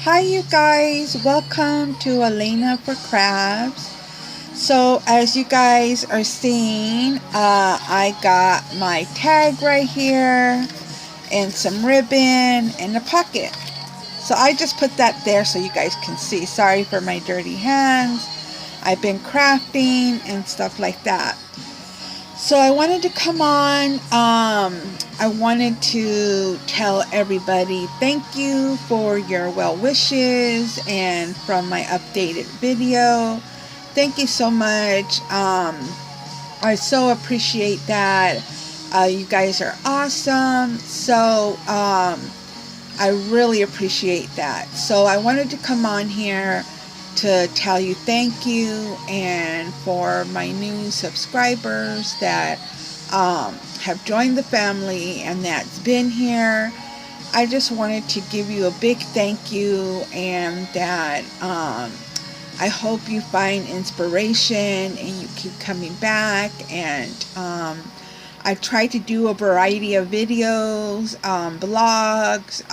Hi you guys, welcome to Elena for Crafts. So as you guys are seeing, I got my tag right here and some ribbon and a pocket. So I just put that there so you guys can see. Sorry for my dirty hands. I've been crafting and stuff like that. So I wanted to come on. I wanted to tell everybody thank you for your well wishes and from my updated video. Thank you so much. I so appreciate that. You guys are awesome. So I really appreciate that. So I wanted to come on here to tell you thank you, and for my new subscribers that have joined the family and that's been here, I just wanted to give you a big thank you, and that I hope you find inspiration and you keep coming back. And I try to do a variety of videos, blogs,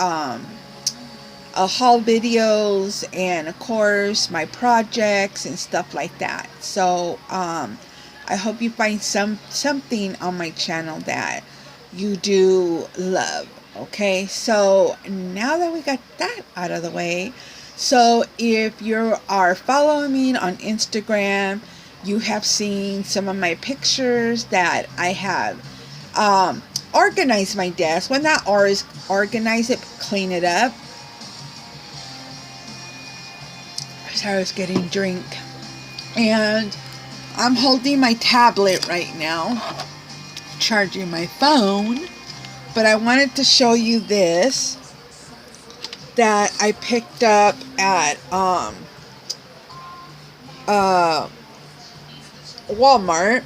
haul videos, and of course my projects and stuff like that. So I hope you find something on my channel that you do love. Okay, so now that we got that out of the way, so if you are following me on Instagram, you have seen some of my pictures that I have organized my desk. Well, not organize it, but clean it up. I was getting a drink, and I'm holding my tablet right now, charging my phone, but I wanted to show you this that I picked up at Walmart,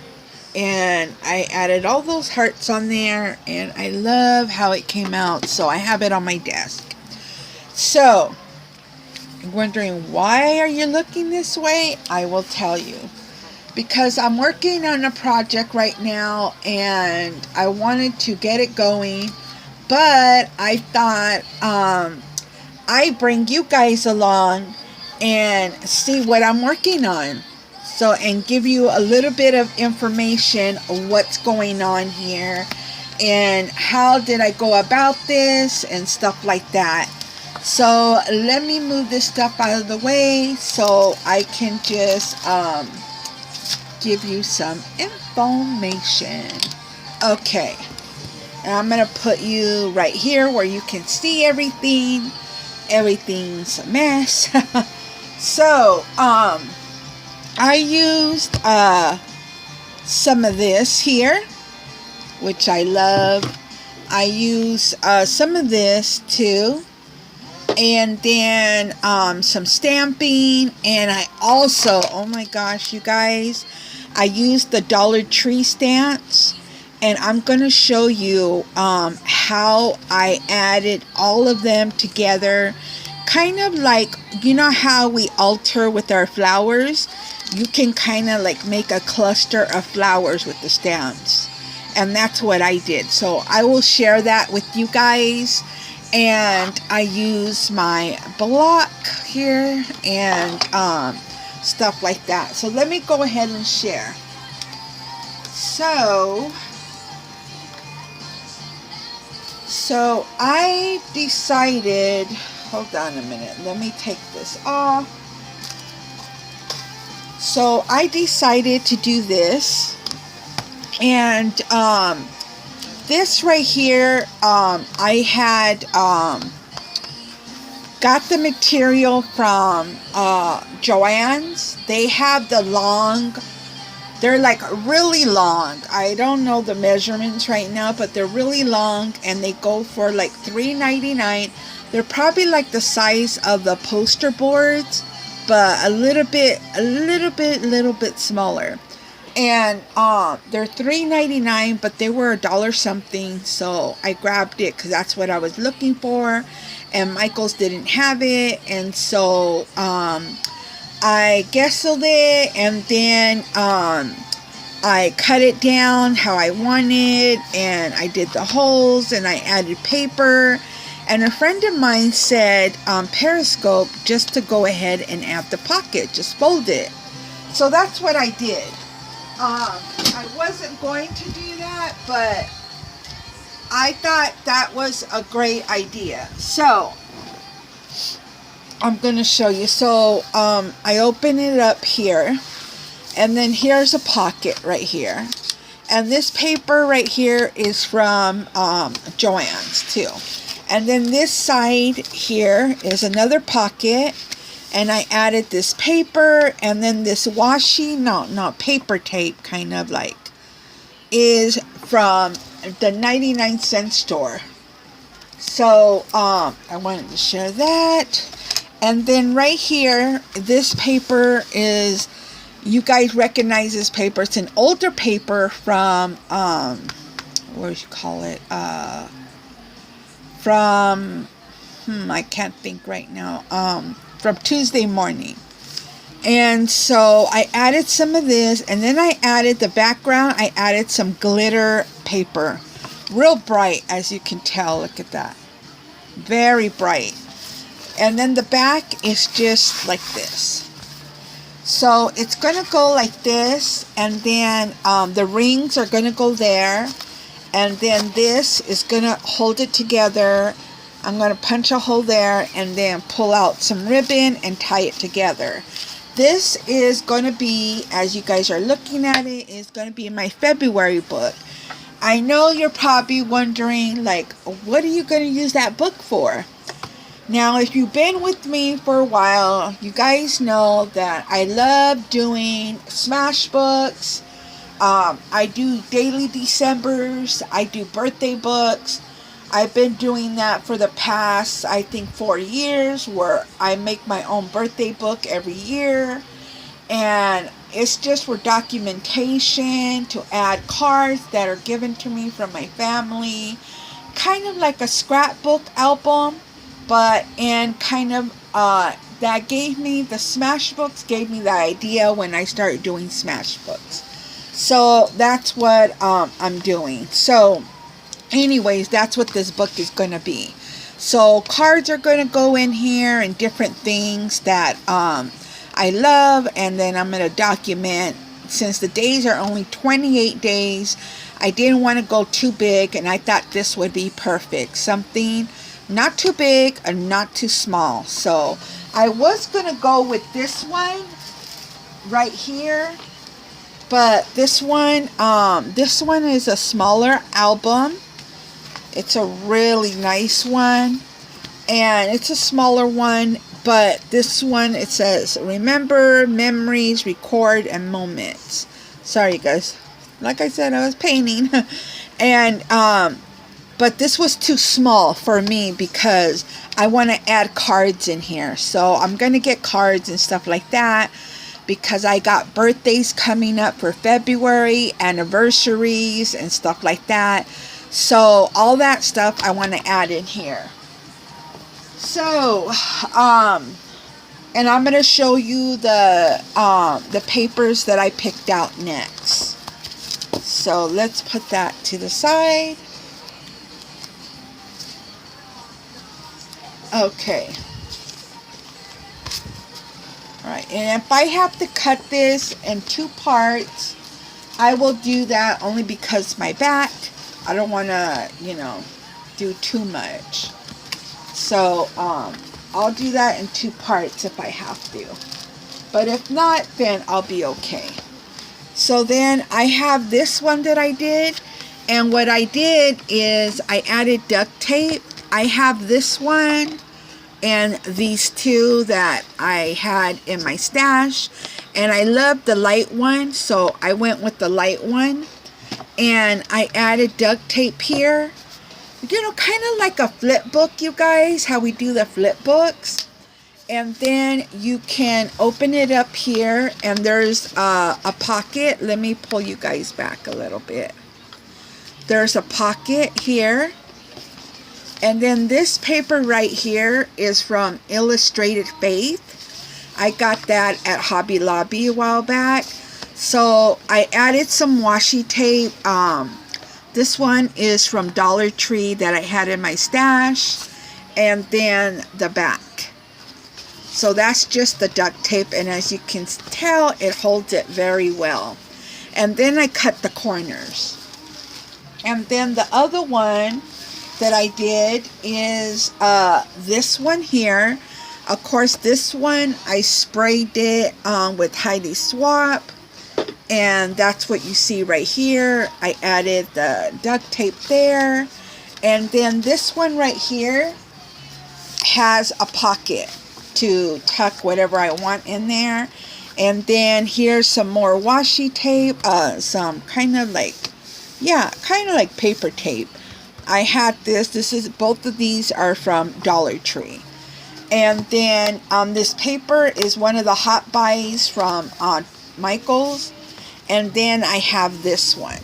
and I added all those hearts on there, and I love how it came out, so I have it on my desk. So wondering why are you looking this way? I will tell you. Because I'm working on a project right now and I wanted to get it going, but I thought I bring you guys along and see what I'm working on. So, and give you a little bit of information of what's going on here and how did I go about this and stuff like that. So let me move this stuff out of the way so I can just give you some information. Okay, and I'm gonna put you right here where you can see everything. Everything's a mess. So I used some of this here, which I love. I use some of this too. And then some stamping, and I also, oh my gosh you guys, I used the Dollar Tree stamps, and I'm gonna show you how I added all of them together, kind of like, you know how we alter with our flowers, you can kind of like make a cluster of flowers with the stamps, and that's what I did. So I will share that with you guys. And I use my block here and stuff like that. So let me go ahead and share. So I decided, hold on a minute, let me take this off. So I decided to do this, and this right here, I had got the material from Joann's. They have the long, they're like really long. I don't know the measurements right now, but they're really long, and they go for like $3.99. They're probably like the size of the poster boards, but a little bit smaller. And they're $3.99, but they were $1 something, so I grabbed it because that's what I was looking for, and Michael's didn't have it, and so I gessoed it, and then I cut it down how I wanted, and I did the holes, and I added paper, And a friend of mine said Periscope just to go ahead and add the pocket, just fold it. So that's what I did. I wasn't going to do that, but I thought that was a great idea. So I'm going to show you. So I open it up here, and then here's a pocket right here. And this paper right here is from Joann's too. And then this side here is another pocket, and I added this paper, and then this washi, not paper tape, kind of like, is from the 99-cent store. So I wanted to share that. And then right here, this paper is, you guys recognize this paper. It's an older paper from what do you call it? From I can't think right now. From Tuesday Morning. And so I added some of this, and then I added the background. I added some glitter paper, real bright, as you can tell. Look at that, very bright. And then the back is just like this. So it's gonna go like this, and then the rings are gonna go there, and then this is gonna hold it together. I'm gonna punch a hole there and then pull out some ribbon and tie it together. This is gonna be, as you guys are looking at it, is gonna be my February book. I know you're probably wondering, like, what are you gonna use that book for? Now, if you've been with me for a while, you guys know that I love doing smash books. I do daily Decembers. I do birthday books. I've been doing that for the past, I think, 4 years, where I make my own birthday book every year. And it's just for documentation, to add cards that are given to me from my family. Kind of like a scrapbook album, but and kind of that gave me, the smash books gave me the idea when I started doing smash books. So that's what I'm doing. So anyways, that's what this book is going to be. So cards are going to go in here and different things that I love, and then I'm going to document. Since the days are only 28 days, I didn't want to go too big, and I thought this would be perfect. Something not too big and not too small. So I was going to go with this one right here, but this one is a smaller album. It's a really nice one, and it's a smaller one, but this one, it says remember, memories, record, and moments. Sorry guys, like I said, I was painting. And but this was too small for me because I want to add cards in here. So I'm going to get cards and stuff like that, because I got birthdays coming up for February, anniversaries and stuff like that. So all that stuff I want to add in here. So and I'm going to show you the papers that I picked out next. So let's put that to the side. Okay. Alright, and if I have to cut this in 2 parts, I will do that, only because my back, I don't want to, do too much. So, I'll do that in 2 parts if I have to. But if not, then I'll be okay. So then I have this one that I did. And what I did is I added duct tape. I have this one and these 2 that I had in my stash. And I love the light one, so I went with the light one. And I added duct tape here. Kind of like a flip book, you guys, how we do the flip books. And then you can open it up here, and there's a pocket. Let me pull you guys back a little bit. There's a pocket here. And then this paper right here is from Illustrated Faith. I got that at Hobby Lobby a while back. So I added some washi tape. This one is from Dollar Tree that I had in my stash. and then the back. So that's just the duct tape, and as you can tell, it holds it very well. And then I cut the corners. And then the other one that I did is this one here. Of course, this one I sprayed it with Heidi Swapp, and that's what you see right here. I added the duct tape there, and then this one right here has a pocket to tuck whatever I want in there. And then here's some more washi tape, some kind of like paper tape. I had this is, both of these are from Dollar Tree. And then this paper is one of the hot buys from Michaels. And then I have this one.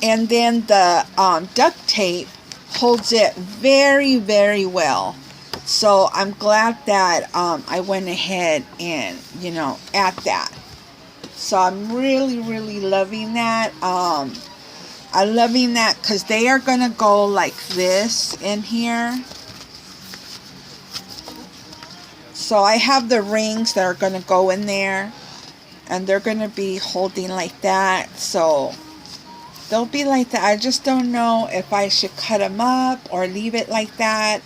And then the duct tape holds it very, very well. So I'm glad that I went ahead and, add that. So I'm really, really loving that. I'm loving that because they are going to go like this in here. So I have the rings that are going to go in there. And they're going to be holding like that. So they'll be like that. I just don't know if I should cut them up or leave it like that.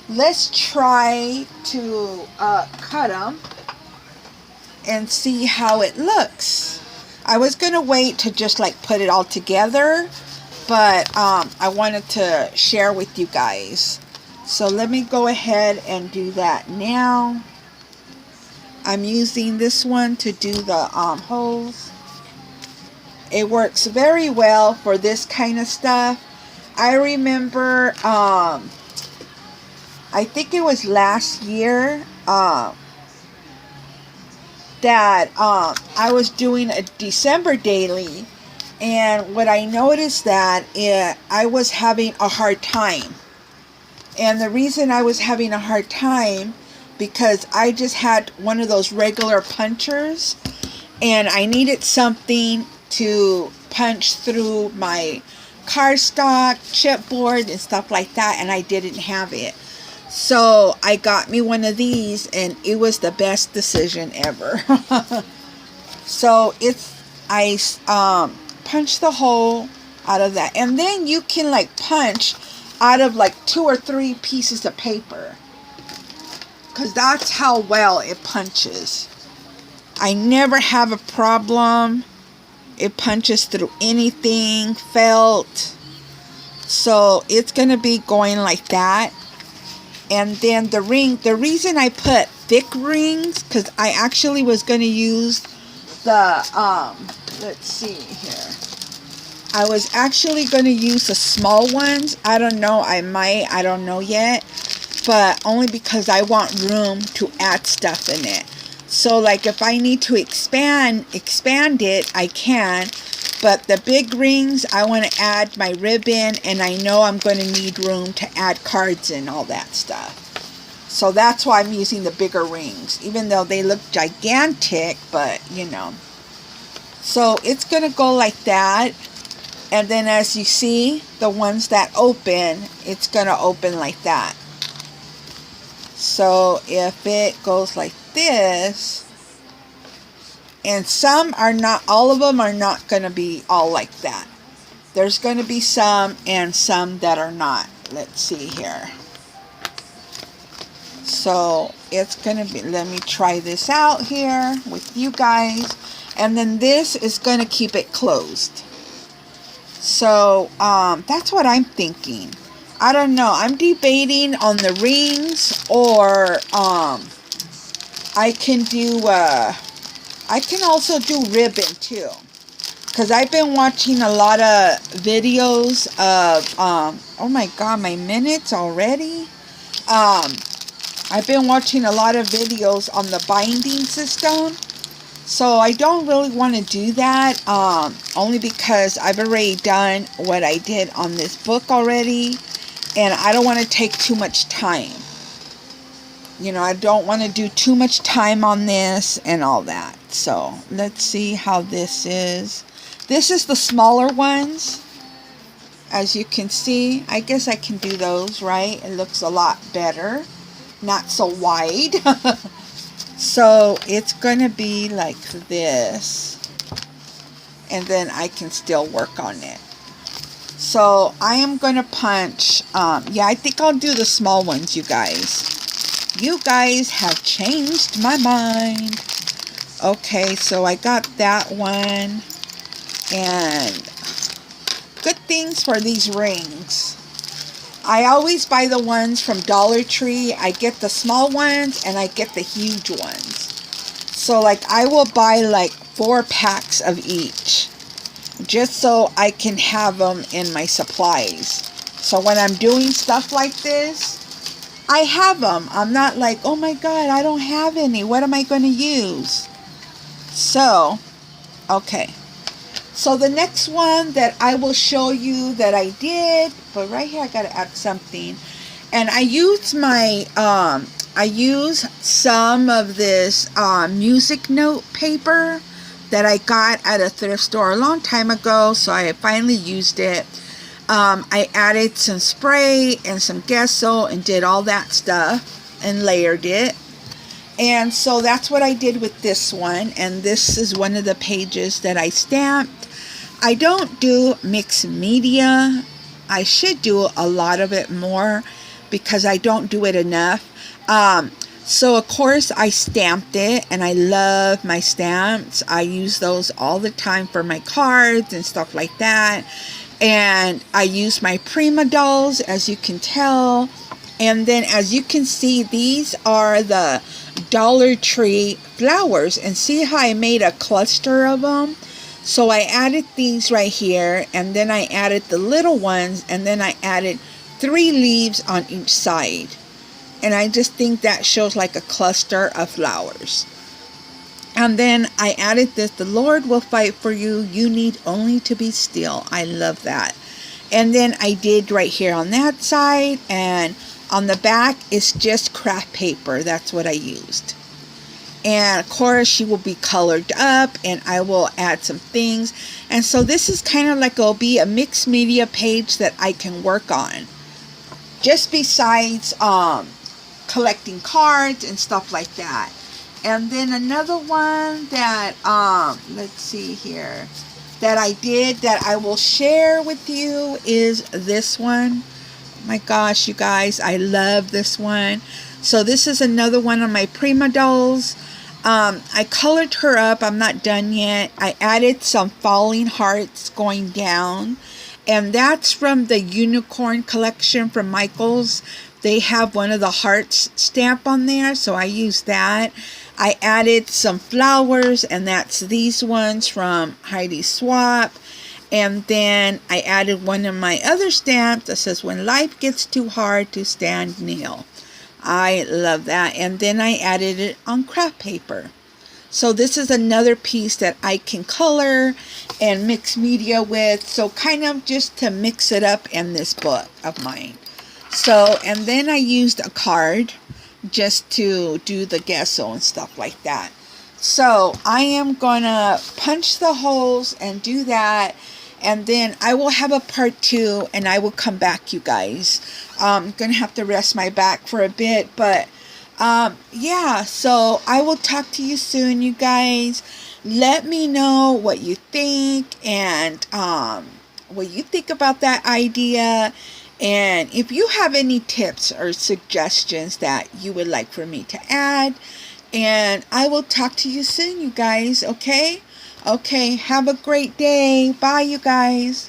Let's try to cut them and see how it looks. I was going to wait to just like put it all together, but I wanted to share with you guys. So let me go ahead and do that now. I'm using this one to do the holes. It works very well for this kind of stuff. I remember, I think it was last year, that I was doing a December daily, and what I noticed that I was having a hard time. And the reason I was having a hard time, because I just had one of those regular punchers, and I needed something to punch through my cardstock, chipboard, and stuff like that, and I didn't have it. So I got me one of these, and it was the best decision ever. So I punched the hole out of that, and then you can like punch out of like 2 or 3 pieces of paper, because that's how well it punches. I never have a problem. It punches through anything, felt. So it's going to be going like that. And then the reason I put thick rings, because I actually was going to use the, let's see here. I was actually going to use the small ones. I don't know, I don't know yet. But only because I want room to add stuff in it. So like if I need to expand it, I can. But the big rings, I want to add my ribbon, and I know I'm going to need room to add cards and all that stuff. So that's why I'm using the bigger rings, even though they look gigantic, but So it's going to go like that. And then as you see, the ones that open, it's going to open like that. So if it goes like this, and some are not, all of them are not going to be all like that. There's going to be some and some that are not. Let's see here. So it's going to be, let me try this out here with you guys. And then this is going to keep it closed. So that's what I'm thinking. I don't know. I'm debating on the rings, or I can also do ribbon too, because I've been watching a lot of videos of oh my god, my minutes already. I've been watching a lot of videos on the binding system, so I don't really want to do that, only because I've already done what I did on this book already, and I don't want to take too much time. I don't want to do too much time on this and all that. So let's see how this is. This is the smaller ones. As you can see, I guess I can do those, right? It looks a lot better, not so wide. So it's going to be like this, and then I can still work on it. So I am going to punch, yeah, I think I'll do the small ones, you guys. You guys have changed my mind. Okay, so I got that one. And good things for these rings. I always buy the ones from Dollar Tree. I get the small ones and I get the huge ones. So like I will buy like 4 packs of each, just so I can have them in my supplies. So when I'm doing stuff like this, I have them. I'm not like, oh my God, I don't have any. What am I going to use? So, okay. So the next one that I will show you that I did, but right here I got to add something. And I use my, I use some of this music note paper that I got at a thrift store a long time ago. So I finally used it. I added some spray and some gesso and did all that stuff and layered it. And so that's what I did with this one. And this is one of the pages that I stamped. I don't do mixed media. I should do a lot of it more because I don't do it enough. So of course I stamped it, and I love my stamps. I use those all the time for my cards and stuff like that. And I use my Prima dolls, as you can tell. And then as you can see, these are the Dollar Tree flowers. And see how I made a cluster of them? So I added these right here, and then I added the little ones, and then I added 3 leaves on each side. And I just think that shows like a cluster of flowers. And then I added this, the Lord will fight for you. You need only to be still. I love that. And then I did right here on that side. And on the back, it's just craft paper. That's what I used. And of course, she will be colored up. And I will add some things. And so this is kind of like, it'll be a mixed media page that I can work on. Just besides collecting cards and stuff like that. And then another one that, let's see here, that I did that I will share with you is this one. Oh my gosh, you guys, I love this one. So this is another one of my Prima dolls. I colored her up. I'm not done yet. I added some falling hearts going down. And that's from the Unicorn collection from Michaels. They have one of the hearts stamp on there, so I used that. I added some flowers, and that's these ones from Heidi Swapp. And then I added one of my other stamps that says, when life gets too hard to stand, kneel. I love that. And then I added it on craft paper. So this is another piece that I can color and mix media with. So kind of just to mix it up in this book of mine. So, and then I used a card just to do the gesso and stuff like that. So I am gonna punch the holes and do that. And then I will have a part 2, and I will come back, you guys. I'm gonna have to rest my back for a bit, but yeah, so I will talk to you soon, you guys. Let me know what you think, and what you think about that idea. And if you have any tips or suggestions that you would like for me to add, and I will talk to you soon, you guys, okay? Okay, have a great day. Bye, you guys.